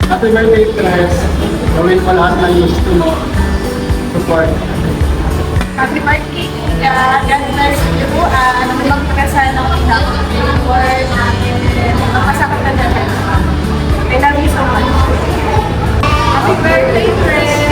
Happy birthday, Tres. Gawin ko lahat ng gusto mo. Support. Happy birthday, Kuya. God bless you. Magpagkasal ng ilang word. Magpasakot ka na. I love you so much. Happy birthday, friends!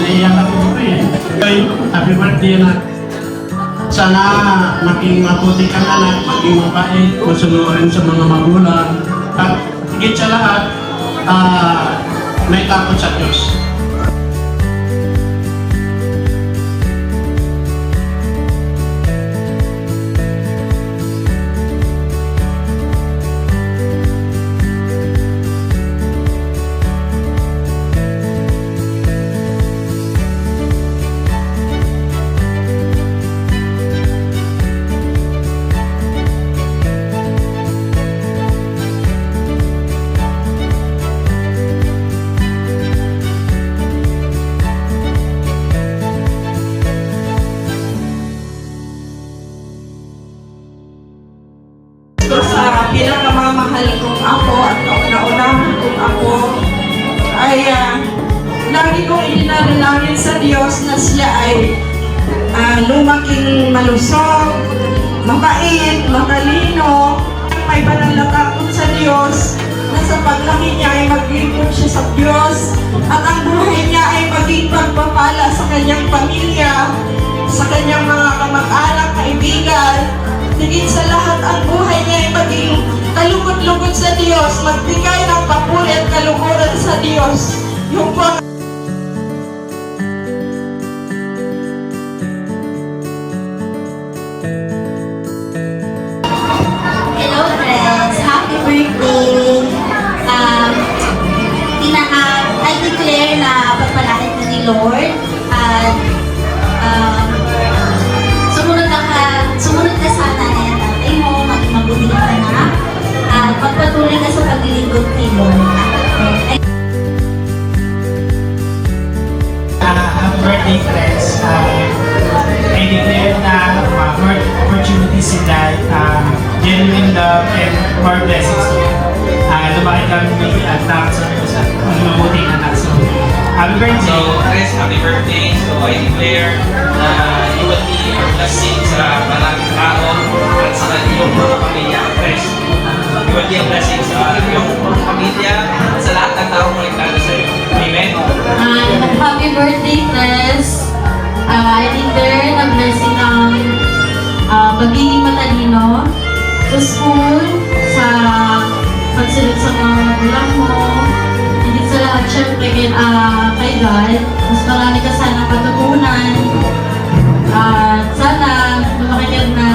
Naiyak ako eh. Okay, happy birthday na. Sana maging mabuti kang anak, maging mabait, kusunurin sa mga magulang. At higit sa lahat, may takot sa Diyos. Sa pinakamamahal kong ako at kauna-unahan kong ako ay lagi kong ininanalangin sa Diyos na siya ay lumaking malusog, mabait, matalino, may pananakot sa Diyos na sa paglaki niya ay maglingkod siya sa Diyos at ang buhay niya ay maging pagpapala sa kanyang pamilya, sa kanyang mga kamag-anak, kaibigan, higit sa lahat ang buhay niya ay maging kalugod-lugod sa Diyos, magbigay ng papuri at kaluguran sa Diyos. Yung po Hello friends! Happy birthday! I declare na pagpalakit na ni Lord at sumunod ka sana na yung tatay mo, maging mabuti ka na at magpatuloy ka sa paglilingkod kay Lord. Happy birthday, friends. I declare na more opportunities in life, genuine love, and more blessings to you. Lumaki kami at tapos sa mabuting anak. So, happy birthday. So, Chris, happy birthday. So, I declare na you will be a blessing sa maraming tao at sa iyong mga pamilya. Chris, you will be a blessing sa iyong mga pamilya at sa lahat ng taong konektado sa iyo. Amen? Happy birthday, Tess! I declare na blessing ng pagiging matalino sa school, sa pagsunod sa mga magulang mo, hindi sa lahat syempre kay God. Mas marami ka sana patutunan. At sana lumaki ka na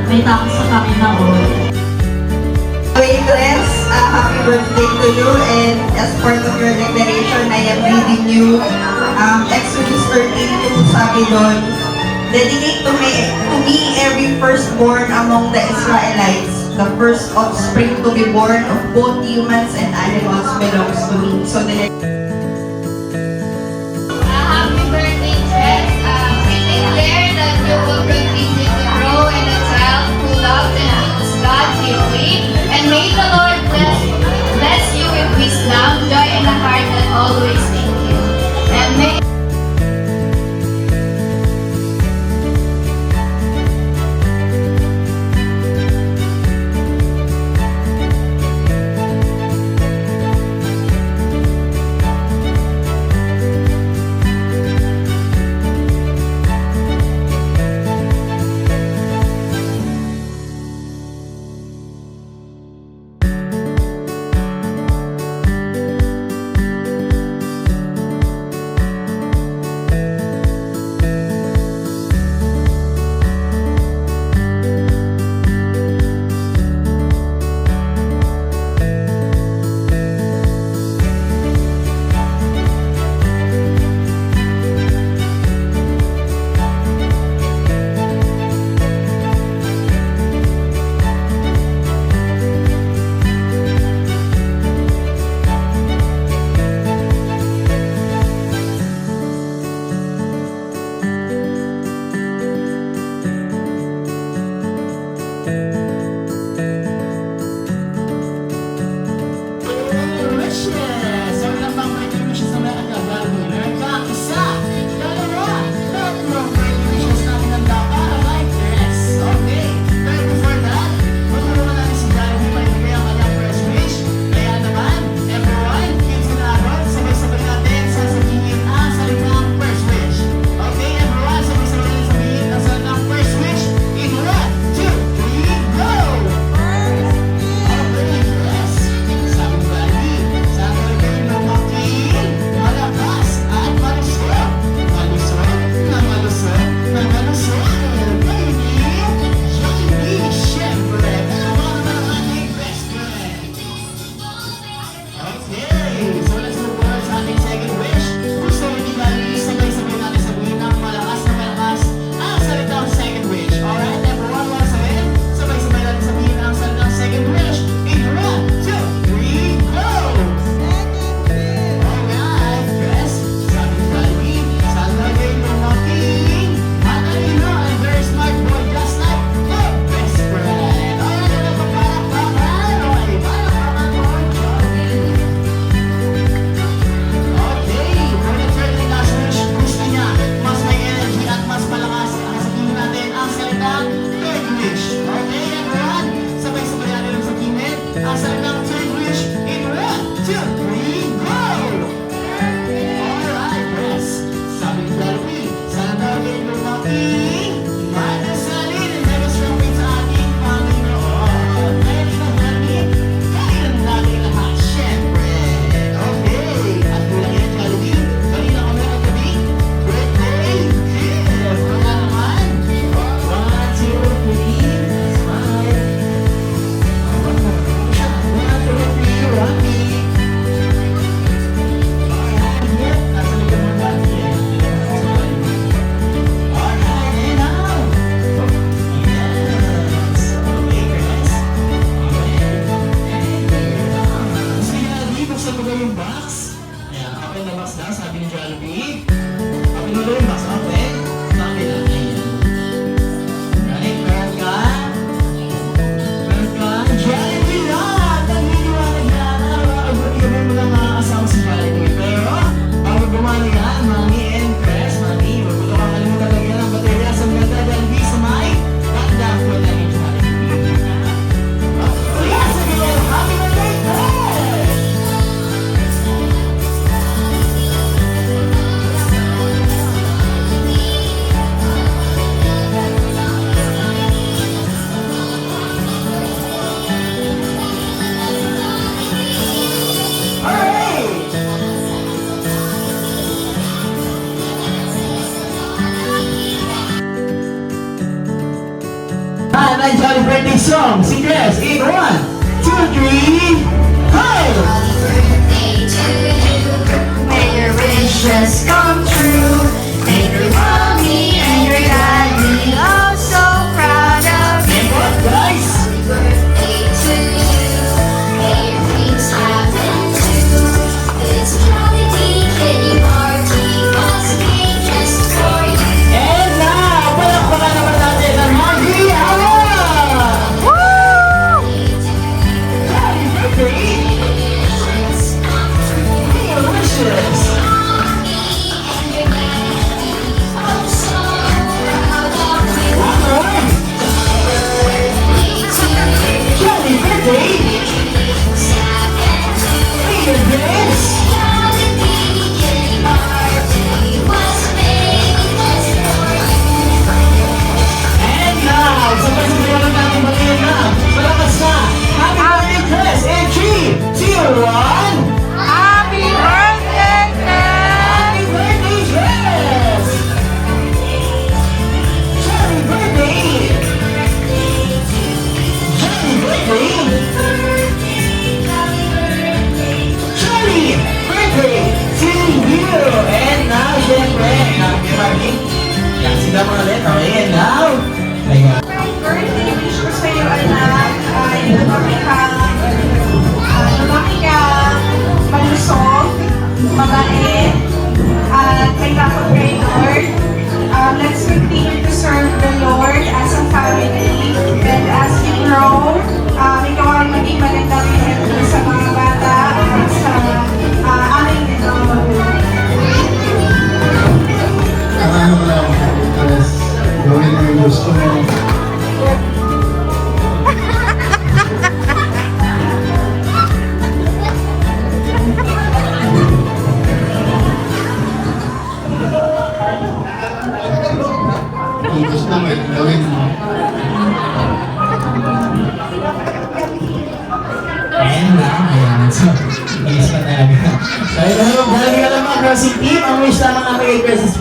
may takot sa Panginoon. Waitress, happy birthday to you, and as part of your declaration, I am reading you Exodus 13, kung sabi doon, dedicate to me every firstborn among the Israelites. The first offspring to be born of both humans and animals belongs to me. So the Happy birthday, Jess. We declare that you will continue to grow in a child who loves and knows God deeply. And may the Lord bless you with wisdom, joy, and a heart that always thank you. And may Sana gawin lumaki, madasalin, and demonstrate sa ating And a jolly birthday song. Sing this in 1, 2, 3, hey! May your wishes come true. May your mommy and your daddy all so proud of you. And what, guys? Birthday to you. May your dreams happen too. This jolly kitty party was made just for you. And now, palakpakan naman natin ang Happy Hour! Happy birthday! May your wishes! Alright! Happy birthday! May your dance! And now, sabay-sabay naman natin batiin na. Malakas na. Happy birthday, Chris! In 3, 2, 1. Happy birthday, Happy birthday, Chris! Happy birthday! Happy birthday! Happy birthday to you! And now, syempre, happy birthday. Yan sila mga ulit. Okay, and now, ayan. Birthday wish ko sa'yo, anak, ay lumaki ka, malusog, mabait, at may takot kay Lord. Let's continue to serve the Lord as a family. And as you grow, ikaw ay maging magandang epekto sa mga bata at sa aming magulang. Ano mo lang, Chris, gawin mo yung gusto mo. Kung gusto mo, gawin mo. And now, ayan. So, ilis pa talaga. So, ito naman, dahil ka naman, Crossing Team, ang wish lamang namin kay Chris